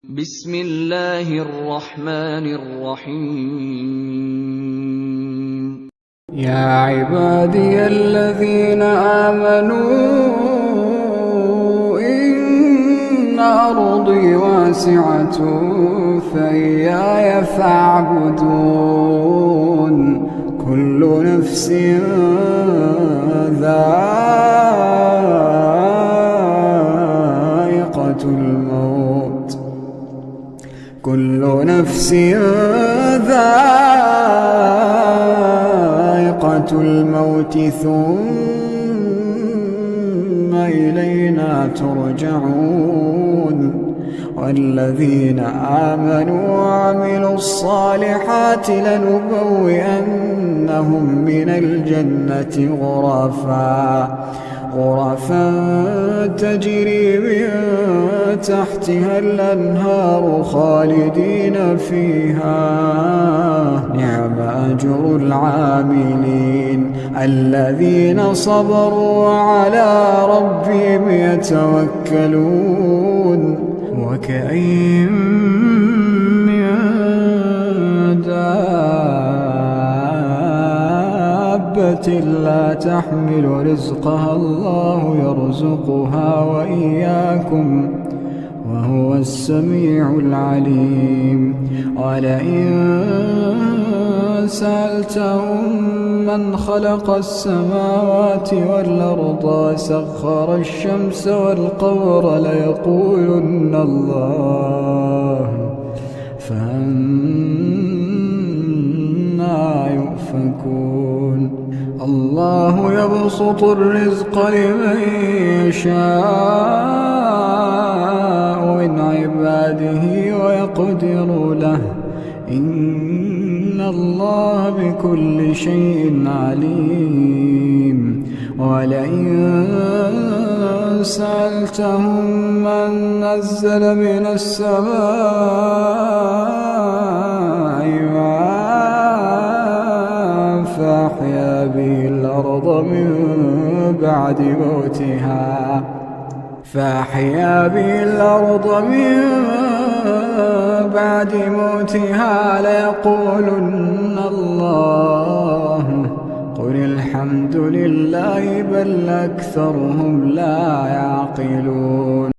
بسم الله الرحمن الرحيم يا عبادي الذين آمنوا إن أرضي واسعة فإياي فاعبدون كل نفس ذائقة الموت كل نفس ذائقة الموت ثم إلينا ترجعون والذين آمنوا وعملوا الصالحات لنبوئنهم من الجنة غرفا تجري من تحتها الأنهار خالدين فيها نعم أجر العاملين الذين صبروا وعلى ربهم يتوكلون وكأين من دابة لا تحمل رزقها الله يرزقها وإياكم وهو السميع العليم ولئن سألتهم من خلق السماوات والأرض وسخر الشمس والقمر ليقولن الله فأنى يؤفكون الله يبسط الرزق لمن يشاء من عباده ويقدر له إن الله بكل شيء عليم ولئن سألتهم من نزل من السماء ماء فأحيا به الأرض من بعد موتها ليقولن الله قل الحمد لله بل أكثرهم لا يعقلون